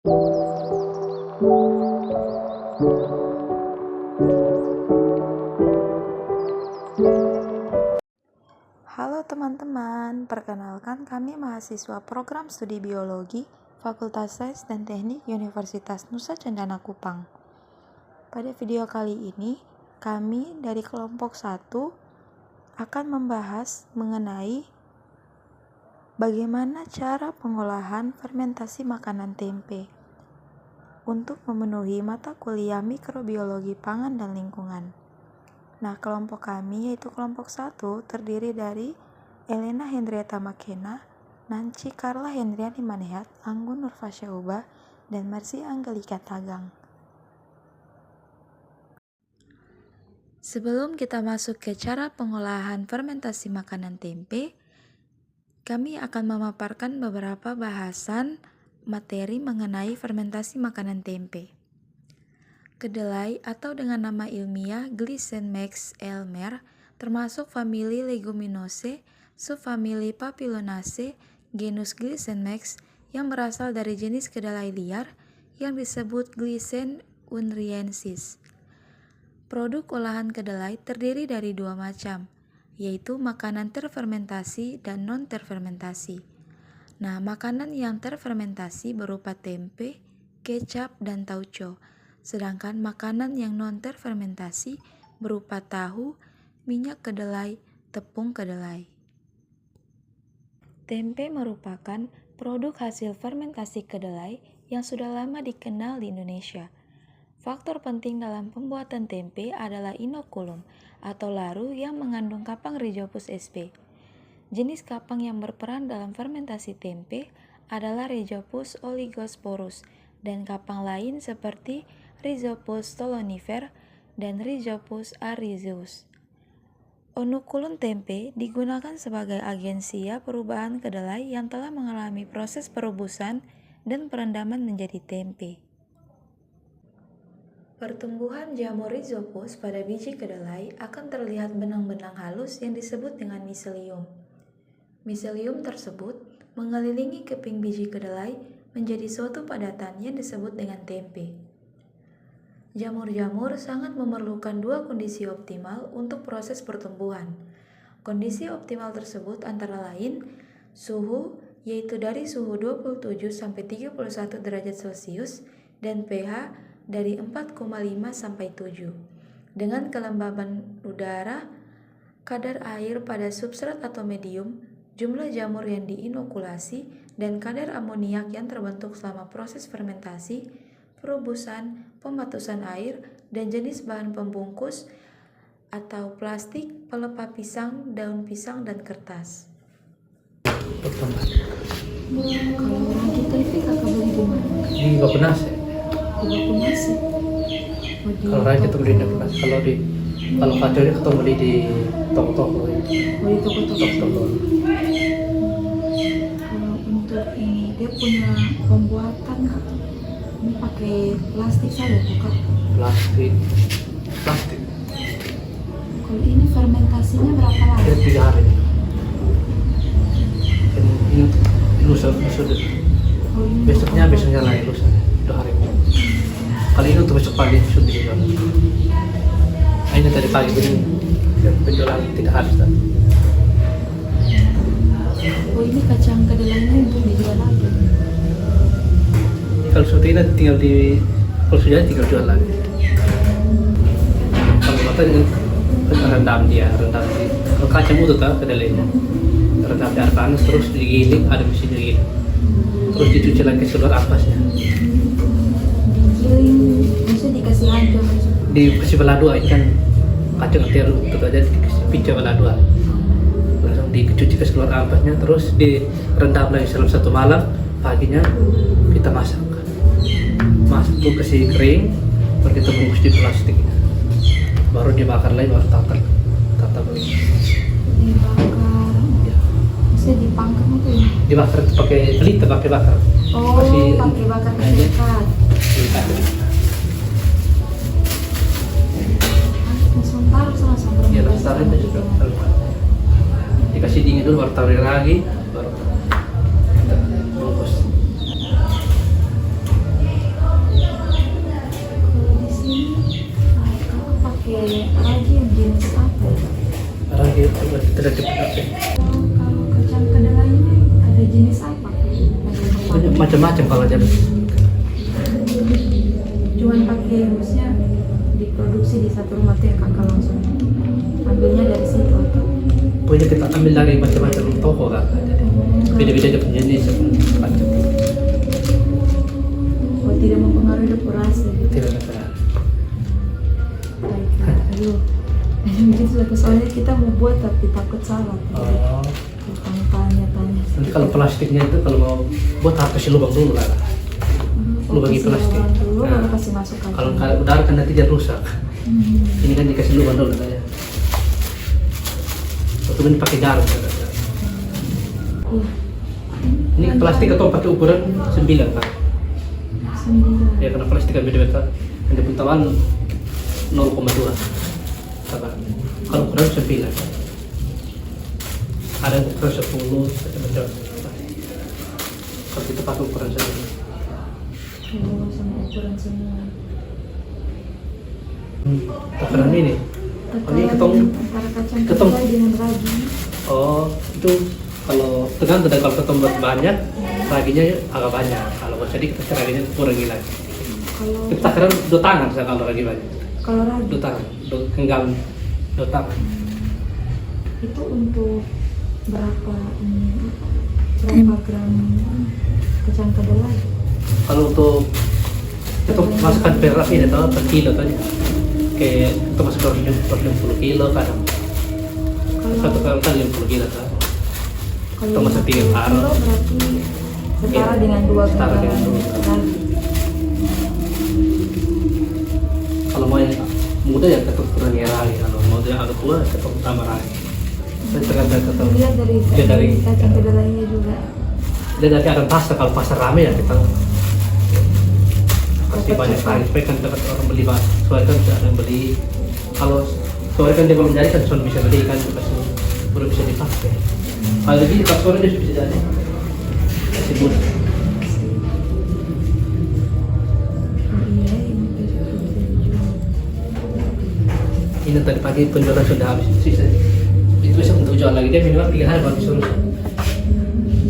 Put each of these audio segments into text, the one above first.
Halo teman-teman, perkenalkan kami mahasiswa program studi biologi Fakultas Sains dan Teknik Universitas Nusa Cendana Kupang. Pada video kali ini, kami dari kelompok 1 akan membahas mengenai bagaimana cara pengolahan fermentasi makanan tempe untuk memenuhi mata kuliah mikrobiologi pangan dan lingkungan. Nah, kelompok kami yaitu kelompok 1 terdiri dari Elena Hendrieta Makena, Nancy Carla Hendriani Manehat, Anggun Nurfasya Uba, dan Mercy Anggelika Tagang. Sebelum kita masuk ke cara pengolahan fermentasi makanan tempe, kami akan memaparkan beberapa bahasan materi mengenai fermentasi makanan tempe. Kedelai atau dengan nama ilmiah Glycemax elmer termasuk famili Leguminosae, subfamili Papilionaceae, genus Glycemax yang berasal dari jenis kedelai liar yang disebut Glycine unriensis. Produk olahan kedelai terdiri dari dua macam, yaitu makanan terfermentasi dan non-terfermentasi. Nah, makanan yang terfermentasi berupa tempe, kecap, dan tauco. Sedangkan makanan yang non-terfermentasi berupa tahu, minyak kedelai, tepung kedelai. Tempe merupakan produk hasil fermentasi kedelai yang sudah lama dikenal di Indonesia. Faktor penting dalam pembuatan tempe adalah inokulum atau laru yang mengandung kapang Rhizopus sp. Jenis kapang yang berperan dalam fermentasi tempe adalah Rhizopus oligosporus dan kapang lain seperti Rhizopus stolonifer dan Rhizopus arizoeus. Onukulum tempe digunakan sebagai agensia perubahan kedelai yang telah mengalami proses perebusan dan perendaman menjadi tempe. Pertumbuhan jamur Rhizopus pada biji kedelai akan terlihat benang-benang halus yang disebut dengan miselium. Miselium tersebut mengelilingi keping biji kedelai menjadi suatu padatan yang disebut dengan tempe. Jamur-jamur sangat memerlukan dua kondisi optimal untuk proses pertumbuhan. Kondisi optimal tersebut antara lain suhu, yaitu dari suhu 27-31 derajat Celcius, dan pH dari 4,5 sampai 7. Dengan kelembaban udara, kadar air pada substrat atau medium, jumlah jamur yang diinokulasi, dan kadar amoniak yang terbentuk selama proses fermentasi, perebusan, pembatusan air, dan jenis bahan pembungkus atau plastik, pelepah pisang, daun pisang, dan kertas. Kalau orang kita itu kakak beli di mana? Di Bapenas. Di Bapenas. Kalau raja itu beli di Bapenas. Kalau kacau dia ketemu beli di toko-toko. Di toko-toko. Kalau untuk ini dia punya pembuatan ini pakai plastik saja bukan? Plastik. Kalau ini fermentasinya berapa lama? 3 hari. Ini lusa deh. Besoknya lagi lusa 2 hari. Kali ini untuk besok pagi sudah dijual. Ini tadi pagi penjualan 3 hari. Oh, ini kacang kedelainya untuk dijual lagi. Kalau seperti ini kalau sudah tinggal jual lagi. Kalau kata rendam di kalau kacang utuh tak kedelainya rendam di air panas terus digiling, ada mesin digiling, terus dicuci lagi seluruh ampasnya. Digiling, maksudnya dikasih aja. Dikasih belah dua, ini kan kacang terus itu aja dikasih pica belah dua, langsung dicuci ke seluruh ampasnya, terus direndam lagi selama 1 malam, paginya kita masak tuh kasih kering, baru kita bungkus di plastik, baru dibakar lagi, baru tata lagi. Dibakar, Ya. maksudnya dipanggang itu ya? Dibakar pakai pelita, pakai bakar. Oh, pakai bakar kesekat. Sementara sama-sama. Ya, taruh itu juga. Dikasih dingin dulu, baru taruh lagi, baru kita bungkus. ragi yang jenis apa ya? Ragi itu tidak dipakai. Kalau kacang kedelai ini ada jenis apa? Banyak macam-macam kalau jadi. Cuman pakai harusnya diproduksi di satu rumah tuh ya kakak langsung ambilnya dari situ atau? Pokoknya kita ambil dari macam-macam toko kan. Jadi beda-beda dia punya jenis macam. Oh, tidak mempengaruhi depurasi. Tidak ada. Baik, aduh. Mungkin suatu soalnya kita mau buat tapi takut salah. Oh. Tanya-tanya. Nanti kalau plastiknya itu kalau mau buat harus kasih lubang dulu lah. Lubang Kasih plastik. lubang dulu baru Nah, kasih masuk aja. kalau udara kan nanti dia rusak. Ini kan dikasih lubang dulu katanya. Waktu ini pakai garam. Iya. Ini plastik atau pakai ukuran 9 kan? 9. Ya karena plastik kan beda-beda. Yang pun tawan 0,2. Sabar. Kalau ukuran 9. Ada yang ukuran 10 macam-macam. Kalau kita pakai ukuran 9. Oh, sama ukuran semua. Takaran ini. Oh, ini ketong. Antara kacang Ketong. kedelai dengan ragi. Oh, itu kalau tergantung dari kalau ketong buat banyak, raginya agak banyak. Kalau buat sedikit, pasti raginya kurangi lagi. Kalau Kita takaran 2 tangan saya kalau ragi banyak. kalau ragi 2 tangan, genggam 2 tangan. itu untuk berapa berapa gram kacang kedelai? Kalau untuk itu masukkan per ini atau per kilo tanya. Kayak kita masuk per 50 kilo kadang. Satu kali kan 50 kilo kan. Kalau Itu masuk 3 karung. kilo berarti setara Iya, dengan 2 setara gram dengan 2 gram. ragi. Kalau mau yang muda ya tetap kurangi lagi. Kalau mau yang agak tua tetap tambah lagi. Saya tergantung tetap. Dilihat dari Ya, dari- kacang kedelainya juga. Dan nanti ada pasar, kalau pasar rame ya kita pasti banyak lagi. Supaya kan dapat orang beli pak. Soalnya kan ada yang beli. Kalau sore kan dia belum jadi kan sudah bisa beli kan pasti baru bisa dipakai. Kalau lebih pas sore dia sudah bisa jadi. Masih muda. Oh iya, ini besok bisa dijual. Ini tadi pagi penjualan sudah habis sisa. Itu bisa untuk jual lagi dia minimal 3 hari baru bisa rusak.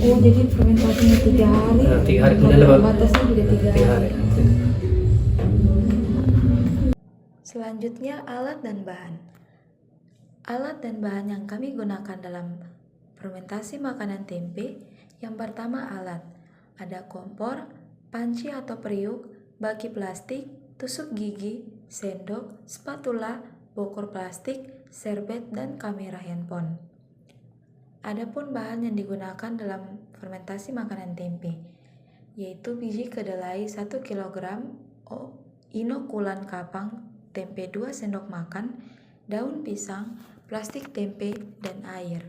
Oh, jadi fermentasinya 3 hari. 3 hari kemudian Kalau baru batasnya juga 3 3 hari. hari. Selanjutnya alat dan bahan. Alat dan bahan yang kami gunakan dalam fermentasi makanan tempe. Yang pertama alat. Ada kompor, panci atau periuk, baki plastik, tusuk gigi, sendok, spatula, bokor plastik, serbet, dan kamera handphone. Adapun bahan yang digunakan dalam fermentasi makanan tempe, yaitu biji kedelai 1 kg, inokulan kapang tempe 2 sendok makan, daun pisang, plastik tempe, dan air.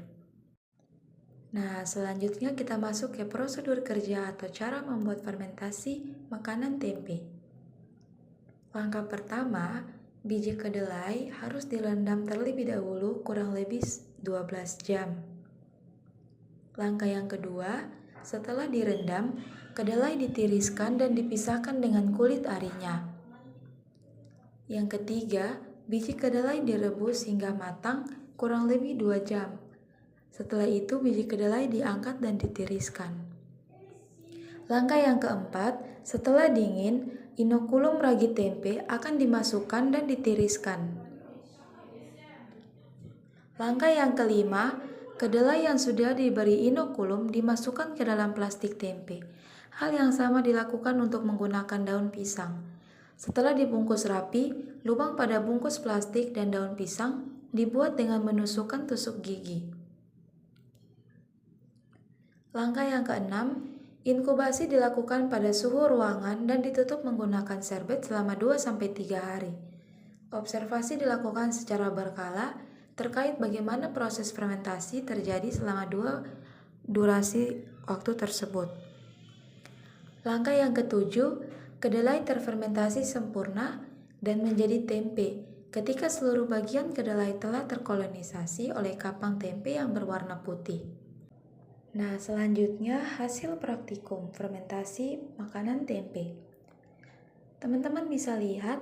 Nah, selanjutnya kita masuk ke prosedur kerja atau cara membuat fermentasi makanan tempe. Langkah pertama, biji kedelai harus direndam terlebih dahulu kurang lebih 12 jam. Langkah yang kedua, setelah direndam, kedelai ditiriskan dan dipisahkan dengan kulit arinya. Yang ketiga, biji kedelai direbus hingga matang kurang lebih 2 jam. Setelah itu biji kedelai diangkat dan ditiriskan. Langkah yang keempat, setelah dingin, inokulum ragi tempe akan dimasukkan dan ditiriskan. Langkah yang kelima, kedelai yang sudah diberi inokulum dimasukkan ke dalam plastik tempe. Hal yang sama dilakukan untuk menggunakan daun pisang. Setelah dibungkus rapi, lubang pada bungkus plastik dan daun pisang dibuat dengan menusukkan tusuk gigi. Langkah yang keenam, inkubasi dilakukan pada suhu ruangan dan ditutup menggunakan serbet selama 2-3 hari. Observasi dilakukan secara berkala terkait bagaimana proses fermentasi terjadi selama durasi waktu tersebut. Langkah yang ketujuh, kedelai terfermentasi sempurna dan menjadi tempe ketika seluruh bagian kedelai telah terkolonisasi oleh kapang tempe yang berwarna putih. Nah, selanjutnya hasil praktikum fermentasi makanan tempe. Teman-teman bisa lihat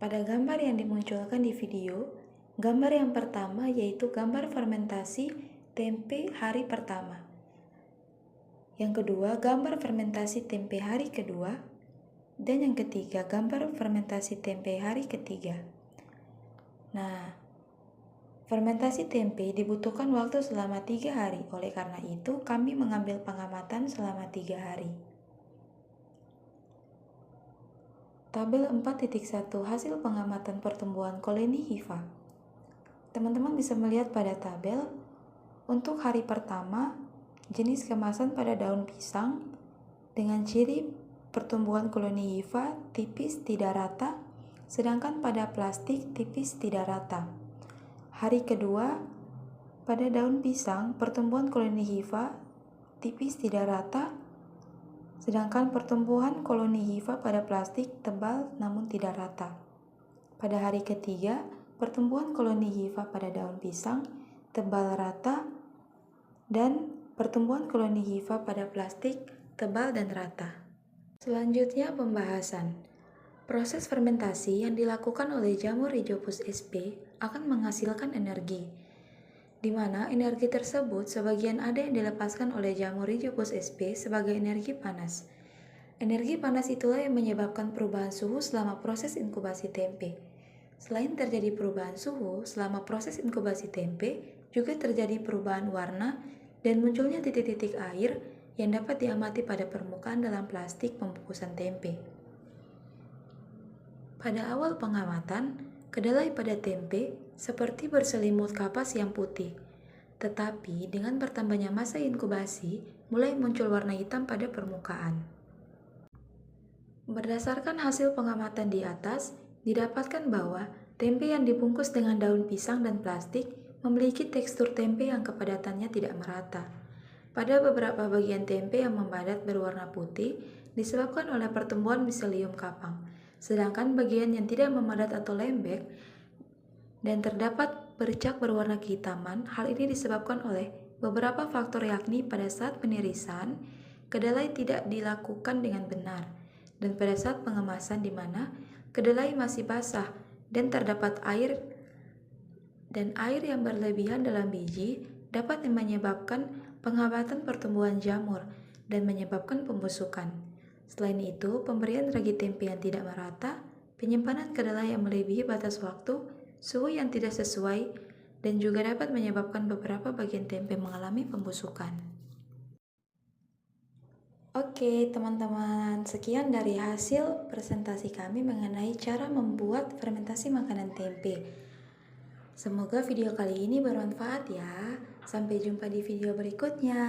Pada gambar yang dimunculkan di video, gambar yang pertama yaitu gambar fermentasi tempe hari pertama. Yang kedua, gambar fermentasi tempe hari kedua. Dan yang ketiga, gambar fermentasi tempe hari ketiga. Nah, fermentasi tempe dibutuhkan waktu selama 3 hari. Oleh karena itu, kami mengambil pengamatan selama 3 hari. Tabel 4.1 hasil pengamatan pertumbuhan koloni hifa. Teman-teman bisa melihat pada tabel, untuk hari pertama, jenis kemasan pada daun pisang dengan ciri pertumbuhan koloni hifa tipis tidak rata, sedangkan pada plastik tipis tidak rata. Hari kedua, pada daun pisang, pertumbuhan koloni hifa tipis tidak rata, sedangkan pertumbuhan koloni hifa pada plastik tebal namun tidak rata. Pada hari ketiga, pertumbuhan koloni hifa pada daun pisang tebal rata dan pertumbuhan koloni hifa pada plastik tebal dan rata. Selanjutnya pembahasan. Proses fermentasi yang dilakukan oleh jamur Rhizopus sp akan menghasilkan energi, di mana energi tersebut sebagian ada yang dilepaskan oleh jamur Rhizopus sp sebagai energi panas. Energi panas itulah yang menyebabkan perubahan suhu selama proses inkubasi tempe. Selain terjadi perubahan suhu selama proses inkubasi tempe, juga terjadi perubahan warna dan munculnya titik-titik air yang dapat diamati pada permukaan dalam plastik pembungkusan tempe. Pada awal pengamatan, kedelai pada tempe seperti berselimut kapas yang putih. Tetapi dengan bertambahnya masa inkubasi, mulai muncul warna hitam pada permukaan. Berdasarkan hasil pengamatan di atas, didapatkan bahwa tempe yang dibungkus dengan daun pisang dan plastik memiliki tekstur tempe yang kepadatannya tidak merata. Pada beberapa bagian tempe yang membadat berwarna putih disebabkan oleh pertumbuhan miselium kapang, sedangkan bagian yang tidak memadat atau lembek dan terdapat bercak berwarna kehitaman, hal ini disebabkan oleh beberapa faktor, yakni pada saat penirisan, kedelai tidak dilakukan dengan benar, dan pada saat pengemasan di mana kedelai masih basah dan terdapat air yang berlebihan dalam biji dapat menyebabkan penghambatan pertumbuhan jamur dan menyebabkan pembusukan. Selain itu, pemberian ragi tempe yang tidak merata, penyimpanan kedelai yang melebihi batas waktu, suhu yang tidak sesuai, dan juga dapat menyebabkan beberapa bagian tempe mengalami pembusukan. Oke teman-teman, sekian dari hasil presentasi kami mengenai cara membuat fermentasi makanan tempe. Semoga video kali ini bermanfaat ya. Sampai jumpa di video berikutnya.